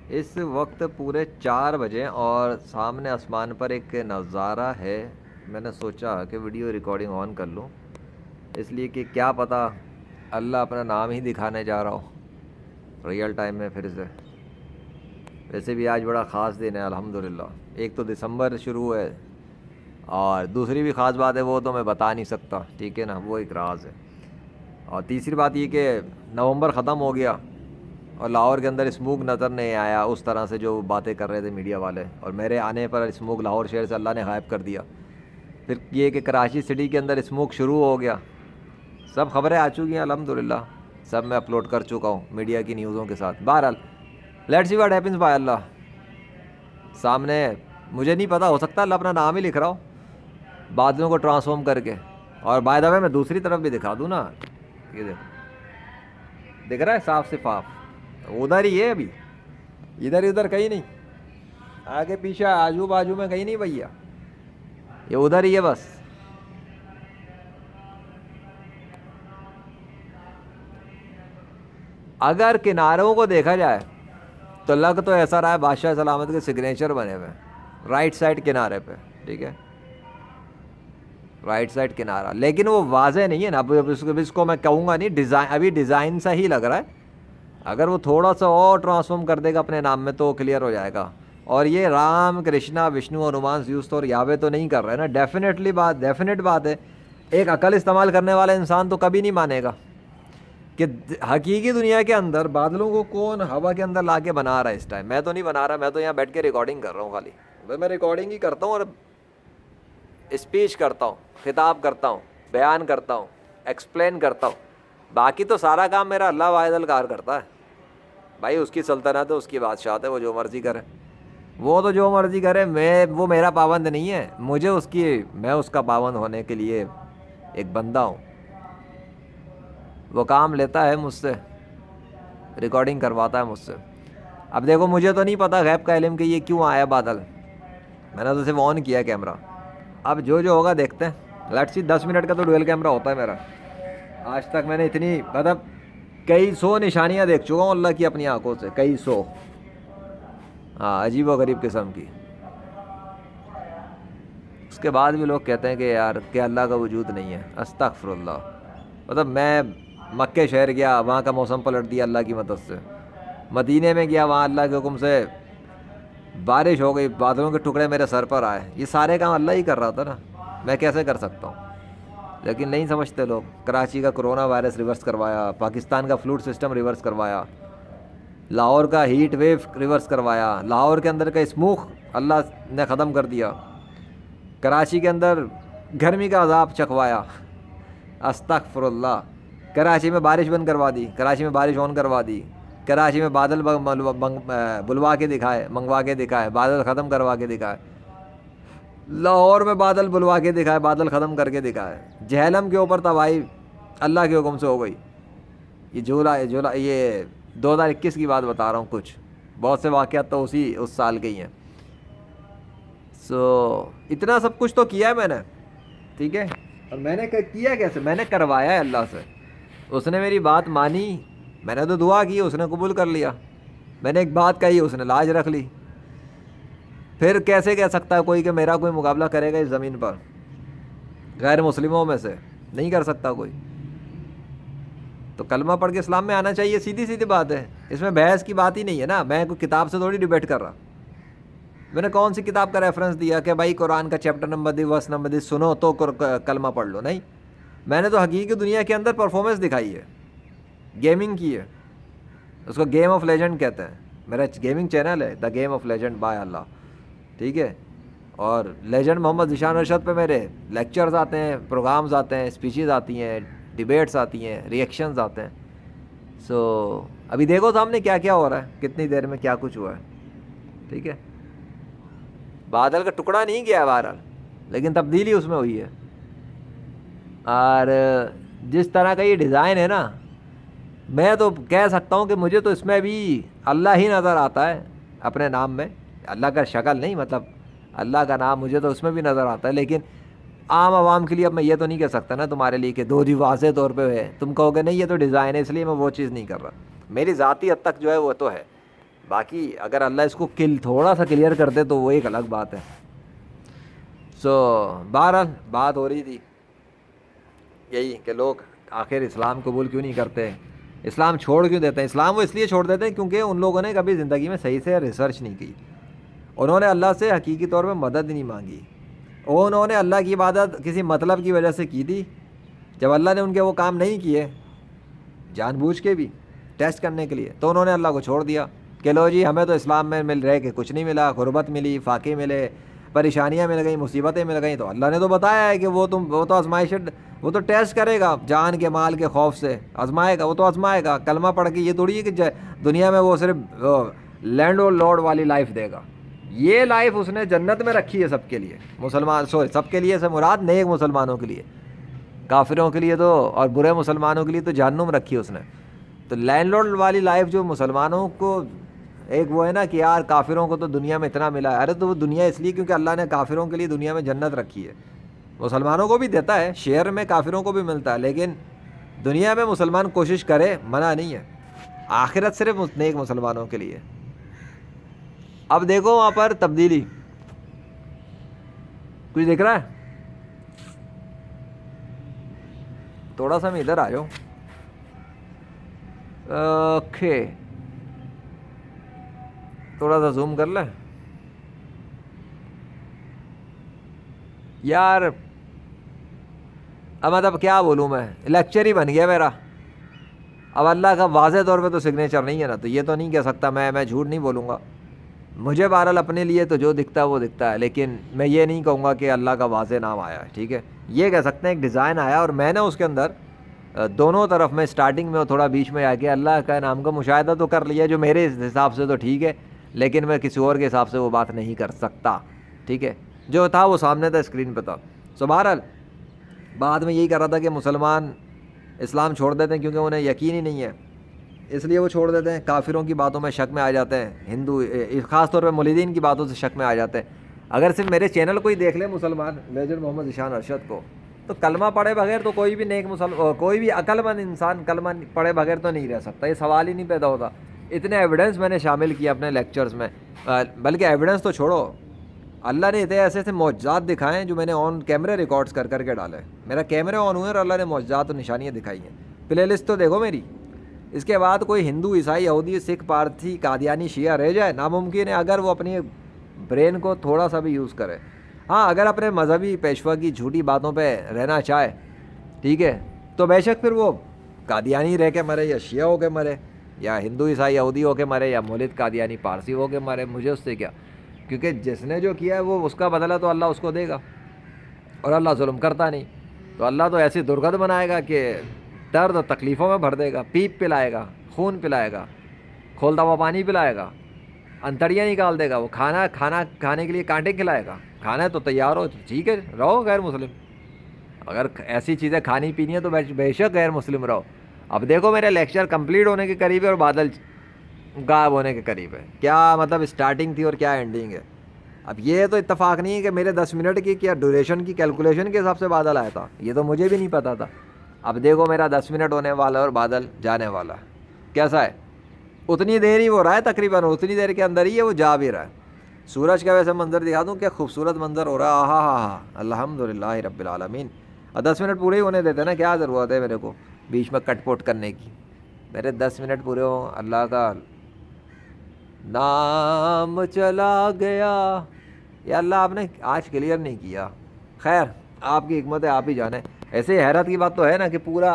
اس وقت پورے 4 بجے اور سامنے آسمان پر ایک نظارہ ہے. میں نے سوچا کہ ویڈیو ریکارڈنگ آن کر لوں، اس لیے کہ کیا پتہ اللہ اپنا نام ہی دکھانے جا رہا ہو ریئل ٹائم میں پھر سے. ویسے بھی آج بڑا خاص دن ہے الحمدللہ. ایک تو دسمبر شروع ہے، اور دوسری بھی خاص بات ہے وہ تو میں بتا نہیں سکتا، ٹھیک ہے نا، وہ ایک راز ہے. اور تیسری بات یہ کہ نومبر ختم ہو گیا اور لاہور کے اندر اسموگ نظر نہیں آیا اس طرح سے جو باتیں کر رہے تھے میڈیا والے، اور میرے آنے پر اسموگ لاہور شہر سے اللہ نے غائب کر دیا. پھر یہ کہ کراچی سٹی کے اندر اسموگ شروع ہو گیا. سب خبریں آ چکی ہیں الحمدللہ، سب میں اپلوڈ کر چکا ہوں میڈیا کی نیوزوں کے ساتھ. بہرحال لیٹس سی واٹ ہیپنس بائی اللہ. سامنے مجھے نہیں پتا، ہو سکتا اللہ اپنا نام ہی لکھ رہا ہو بادلوں کو ٹرانسفارم کر کے. اور بائی دا وے میں دوسری طرف بھی دکھا دوں نا، یہ دیکھو دکھ رہا ہے صاف شفاف، ادھر ہی ہے ابھی، ادھر ادھر کہیں نہیں، آگے پیچھے آجو بازو میں کہیں نہیں بھیا، یہ ادھر ہی ہے بس. اگر کناروں کو دیکھا جائے تو لگ تو ایسا رہا ہے بادشاہ سلامت کے سگنیچر بنے ہوئے رائٹ سائڈ کنارے پہ، ٹھیک ہے، رائٹ سائڈ کنارہ، لیکن وہ واضح نہیں ہے نا. اب اس کو میں کہوں گا نہیں ڈیزائن، ابھی ڈیزائن سا ہی لگ رہا ہے. اگر وہ تھوڑا سا اور ٹرانسفارم کر دے گا اپنے نام میں تو کلیئر ہو جائے گا. اور یہ رام کرشنا وشنو ہنومان زیوس اور یاوے تو نہیں کر رہے نا، ڈیفینیٹ بات ہے. ایک عقل استعمال کرنے والا انسان تو کبھی نہیں مانے گا کہ حقیقی دنیا کے اندر بادلوں کو کون ہوا کے اندر لا کے بنا رہا ہے اس ٹائم. میں تو نہیں بنا رہا، میں تو یہاں بیٹھ کے ریکارڈنگ کر رہا ہوں خالی. میں ریکارڈنگ ہی کرتا ہوں اور اسپیچ کرتا ہوں، خطاب کرتا ہوں، بیان کرتا ہوں، ایکسپلین کرتا ہوں. باقی تو سارا کام میرا اللہ واحد القہار کرتا ہے. بھائی اس کی سلطنت ہے، اس کی بادشاہت ہے، وہ جو مرضی کرے، وہ تو جو مرضی کرے. وہ میرا پابند نہیں ہے، میں اس کا پابند ہونے کے لیے ایک بندہ ہوں. وہ کام لیتا ہے مجھ سے، ریکارڈنگ کرواتا ہے مجھ سے. اب دیکھو مجھے تو نہیں پتا غیب کا علم کہ یہ کیوں آیا بادل، میں نے تو صرف آن کیا کیمرہ. اب جو ہوگا دیکھتے ہیں. لیٹس سی 10 منٹ کا تو ڈویل کیمرہ ہوتا ہے میرا. آج تک میں نے اتنی مطلب کئی سو نشانیاں دیکھ چکا ہوں اللہ کی اپنی آنکھوں سے، کئی سو، ہاں، عجیب و غریب قسم کی. اس کے بعد بھی لوگ کہتے ہیں کہ یار کہ اللہ کا وجود نہیں ہے. استغفر اللہ. مطلب میں مکے شہر گیا، وہاں کا موسم پلٹ دیا اللہ کی مدد سے. مدینے میں گیا، وہاں اللہ کے حکم سے بارش ہو گئی، بادلوں کے ٹکڑے میرے سر پر آئے. یہ سارے کام اللہ ہی کر رہا تھا نا، میں کیسے کر سکتا ہوں؟ لیکن نہیں سمجھتے لوگ. کراچی کا کرونا وائرس ریورس کروایا، پاکستان کا فلوڈ سسٹم ریورس کروایا، لاہور کا ہیٹ ویو ریورس کروایا، لاہور کے اندر کا اسموک اللہ نے ختم کر دیا، کراچی کے اندر گرمی کا عذاب چکھوایا. استغفر اللہ. کراچی میں بارش بند کروا دی، کراچی میں بارش آن کروا دی، کراچی میں بادل بلوا کے دکھائے، منگوا کے دکھائے، بادل ختم کروا کے دکھائے. لاہور میں بادل بلوا کے دکھائے، بادل ختم کر کے دکھائے. جہلم کے اوپر تباہی اللہ کے حکم سے ہو گئی. یہ یہ 2021 کی بات بتا رہا ہوں. کچھ بہت سے واقعات تو اس سال کے ہی ہیں. اتنا سب کچھ تو کیا ہے میں نے، ٹھیک ہے. اور میں نے کیا کیسے؟ میں نے کروایا ہے اللہ سے. اس نے میری بات مانی، میں نے تو دعا کی، اس نے قبول کر لیا. میں نے ایک بات کہی، اس نے لاج رکھ لی. پھر کیسے کہہ سکتا ہے کوئی کہ میرا کوئی مقابلہ کرے گا اس زمین پر؟ غیر مسلموں میں سے نہیں کر سکتا کوئی. تو کلمہ پڑھ کے اسلام میں آنا چاہیے، سیدھی سیدھی بات ہے. اس میں بحث کی بات ہی نہیں ہے نا. میں کوئی کتاب سے تھوڑی ڈیبیٹ کر رہا. میں نے کون سی کتاب کا ریفرنس دیا کہ بھائی قرآن کا چیپٹر نمبر دی، ورس نمبر دی، سنو تو کلمہ پڑھ لو؟ نہیں. میں نے تو حقیقی دنیا کے اندر پرفارمنس دکھائی ہے، گیمنگ کی ہے. اس کو گیم آف لیجنڈ کہتے ہیں. میرا گیمنگ چینل ہے دا گیم آف لیجنڈ بائی اللہ، ٹھیک ہے. اور لیجنڈ محمد ذیشان ارشد پہ میرے لیکچرز آتے ہیں، پروگرامز آتے ہیں، اسپیچز آتی ہیں، ڈیبیٹس آتی ہیں، ریئیکشنز آتے ہیں. ابھی دیکھو سامنے کیا کیا ہو رہا ہے، کتنی دیر میں کیا کچھ ہوا ہے، ٹھیک ہے. بادل کا ٹکڑا نہیں گیا بہرحال، لیکن تبدیلی اس میں ہوئی ہے. اور جس طرح کا یہ ڈیزائن ہے نا، میں تو کہہ سکتا ہوں کہ مجھے تو اس میں بھی اللہ ہی نظر آتا ہے اپنے نام میں. اللہ کا شکل نہیں، مطلب اللہ کا نام مجھے تو اس میں بھی نظر آتا ہے. لیکن عام عوام کے لیے اب میں یہ تو نہیں کہہ سکتا نا تمہارے لیے کہ دو جی واضح طور پہ ہے، تم کہو گے نہیں یہ تو ڈیزائن ہے اس لیے میں وہ چیز نہیں کر رہا. میری ذاتی حد تک جو ہے وہ تو ہے. باقی اگر اللہ اس کو تھوڑا سا کلیئر کر دے تو وہ ایک الگ بات ہے. سو بہرحال بات ہو رہی تھی یہی کہ لوگ آخر اسلام قبول کیوں نہیں کرتے, اسلام چھوڑ کیوں دیتے ہیں. اسلام وہ اس لیے چھوڑ دیتے ہیں کیونکہ ان لوگوں نے کبھی زندگی میں صحیح سے ریسرچ نہیں کی, انہوں نے اللہ سے حقیقی طور پہ مدد نہیں مانگی, انہوں نے اللہ کی عبادت کسی مطلب کی وجہ سے کی تھی. جب اللہ نے ان کے وہ کام نہیں کیے جان بوجھ کے بھی ٹیسٹ کرنے کے لیے, تو انہوں نے اللہ کو چھوڑ دیا کہ لو جی ہمیں تو اسلام میں مل رہے کہ کچھ نہیں ملا, غربت ملی, فاقے ملے, پریشانیاں مل گئیں, مصیبتیں مل گئیں. تو اللہ نے تو بتایا ہے کہ وہ تو آزمائش, وہ تو ٹیسٹ کرے گا جان کے مال کے خوف سے, آزمائے گا, وہ تو آزمائے گا. کلمہ پڑھ کے یہ تھوڑی ہے کہ دنیا میں وہ صرف لینڈ اور لارڈ والی لائف دے گا. یہ لائف اس نے جنت میں رکھی ہے سب کے لیے, مسلمان سب کے لیے سے مراد نیک مسلمانوں کے لیے, کافروں کے لیے تو اور برے مسلمانوں کے لیے تو جہنم رکھی ہے اس نے. تو لینڈ لارڈ والی لائف جو مسلمانوں کو ایک وہ ہے نا کہ یار کافروں کو تو دنیا میں اتنا ملا ہے, ارے تو وہ دنیا اس لیے کیونکہ اللہ نے کافروں کے لیے دنیا میں جنت رکھی ہے. مسلمانوں کو بھی دیتا ہے, شیئر میں کافروں کو بھی ملتا ہے, لیکن دنیا میں مسلمان کوشش کرے, منع نہیں ہے. آخرت صرف نیک مسلمانوں کے لیے. اب دیکھو وہاں پر تبدیلی کچھ دکھ رہا ہے؟ تھوڑا سا میں ادھر آ جاؤں. اوکے, تھوڑا سا زوم کر لیں یار. اب مطلب کیا بولوں میں, لیکچر ہی بن گیا میرا. اب اللہ کا واضح طور پہ تو سگنیچر نہیں ہے نا, تو یہ تو نہیں کہہ سکتا میں جھوٹ نہیں بولوں گا. مجھے بہرحال اپنے لیے تو جو دکھتا ہے وہ دکھتا ہے, لیکن میں یہ نہیں کہوں گا کہ اللہ کا واضح نام آیا ہے. ٹھیک ہے, یہ کہہ سکتے ہیں ایک ڈیزائن آیا اور میں نے اس کے اندر دونوں طرف میں اسٹارٹنگ میں اور تھوڑا بیچ میں آ کے اللہ کا نام کا مشاہدہ تو کر لیا, جو میرے حساب سے تو ٹھیک ہے, لیکن میں کسی اور کے حساب سے وہ بات نہیں کر سکتا. ٹھیک ہے, جو تھا وہ سامنے تھا, اسکرین پہ تھا. سو بہرحال بعد میں یہی کر رہا تھا کہ مسلمان اسلام چھوڑ دیتے ہیں کیونکہ انہیں یقین ہی نہیں ہے, اس لیے وہ چھوڑ دیتے ہیں. کافروں کی باتوں میں شک میں آ جاتے ہیں, ہندو خاص طور پہ مولدین کی باتوں سے شک میں آ جاتے ہیں. اگر صرف میرے چینل کو ہی دیکھ لیں مسلمان میجر محمد ذیشان ارشد کو, تو کلمہ پڑھے بغیر تو کوئی بھی نیک کوئی بھی عقل مند انسان کلمہ پڑھے بغیر تو نہیں رہ سکتا. یہ سوال ہی نہیں پیدا ہوتا. اتنے ایویڈنس میں نے شامل کیا اپنے لیکچرز میں, بلکہ ایویڈنس تو چھوڑو, اللہ نے اتنے ایسے معجزات دکھائے ہیں جو میں نے آن کیمرے ریکارڈز کر کے ڈالے. میرا کیمرے آن ہوئے اور اللہ نے معجزات اور نشانیاں دکھائی ہیں. پلے لسٹ تو دیکھو میری. اس کے بعد کوئی ہندو, عیسائی, یہودی, سکھ, پارسی, قادیانی, شیعہ رہ جائے ناممکن ہے, اگر وہ اپنی برین کو تھوڑا سا بھی یوز کرے. ہاں, اگر اپنے مذہبی پیشوا کی جھوٹی باتوں پہ رہنا چاہے, ٹھیک ہے, تو بے شک پھر وہ قادیانی رہ کے مرے, یا شیعہ ہو کے مرے, یا ہندو, عیسائی, یہودی ہو کے مرے, یا مولد قادیانی پارسی ہو کے مرے. مجھے اس سے کیا, کیونکہ جس نے جو کیا ہے وہ اس کا بدلہ تو اللہ اس کو دے گا, اور اللہ ظلم کرتا نہیں. تو اللہ تو ایسی درگت بنائے گا کہ درد اور تکلیفوں میں بھر دے گا, پیپ پلائے گا, خون پلائے گا, کھولتا ہوا پانی پلائے گا, انتڑیاں نکال دے گا. وہ کھانا کھانے کے لیے کانٹے کھلائے گا. کھانا ہے تو تیار ہو, ٹھیک ہے, رہو غیر مسلم. اگر ایسی چیزیں کھانی پینی ہے تو بے شک غیر مسلم رہو. اب دیکھو میرا لیکچر کمپلیٹ ہونے کے قریب ہے اور بادل غائب ہونے کے قریب ہے. کیا مطلب اسٹارٹنگ تھی اور کیا اینڈنگ ہے. اب یہ تو اتفاق نہیں ہے کہ میرے 10 منٹ کی کیا ڈوریشن کی کیلکولیشن کے حساب سے بادل آیا تھا, یہ تو مجھے بھی نہیں پتا تھا. اب دیکھو میرا 10 منٹ ہونے والا اور بادل جانے والا کیسا ہے. اتنی دیر ہی وہ رہا ہے, تقریباً اتنی دیر کے اندر ہی ہے وہ جا بھی رہا ہے. سورج کا ویسے منظر دکھا دوں, کیا خوبصورت منظر ہو رہا ہے. ہاں ہاں ہاں, الحمدللہ رب العالمین. اور 10 منٹ پورے ہی ہونے دیتے نا, کیا ضرورت ہے میرے کو بیچ میں کٹ پوٹ کرنے کی. میرے 10 منٹ پورے ہوں, اللہ کا نام چلا گیا. یا اللہ آپ نے آج کلیئر نہیں کیا, خیر آپ کی حکمت ہے, آپ ہی جانے. ایسے حیرت کی بات تو ہے نا کہ پورا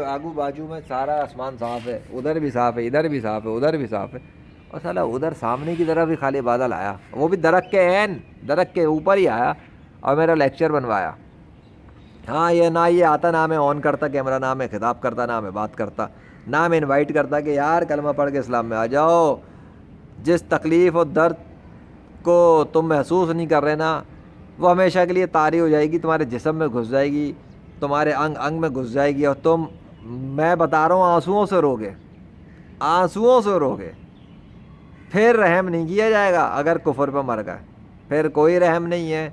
آگو باجو میں سارا آسمان صاف ہے, ادھر بھی صاف ہے, ادھر بھی صاف ہے, ادھر بھی صاف ہے, اور سالا ادھر سامنے کی طرف بھی خالی بادل آیا, وہ بھی درخت کے عین درخت کے اوپر ہی آیا اور میرا لیکچر بنوایا. ہاں, یہ نہ یہ آتا, نہ میں آن کرتا کیمرہ, نہ میں خطاب کرتا, نہ میں بات کرتا, نہ میں انوائٹ کرتا کہ یار کلمہ پڑھ کے اسلام میں آ جاؤ. جس تکلیف اور درد کو تم محسوس نہیں کر رہے نا, وہ ہمیشہ کے لیے طاری ہو جائے گی, تمہارے جسم میں گھس جائے گی, تمہارے انگ میں گھس جائے گی, اور تم, میں بتا رہا ہوں, آنسوؤں سے روگے, آنسوؤں سے روگے. پھر رحم نہیں کیا جائے گا اگر کفر پہ مر گئے, پھر کوئی رحم نہیں ہے,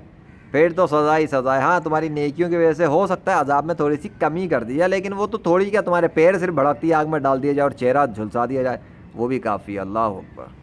پھر تو سزا ہی سزا ہے. ہاں, تمہاری نیکیوں کی وجہ سے ہو سکتا ہے عذاب میں تھوڑی سی کمی کر دی جائے, لیکن وہ تو تھوڑی کیا, تمہارے پیر صرف بھڑکتی آگ میں ڈال دیا جائے اور چہرہ جھلسا دیا جائے, وہ بھی کافی. اللہ اکبر.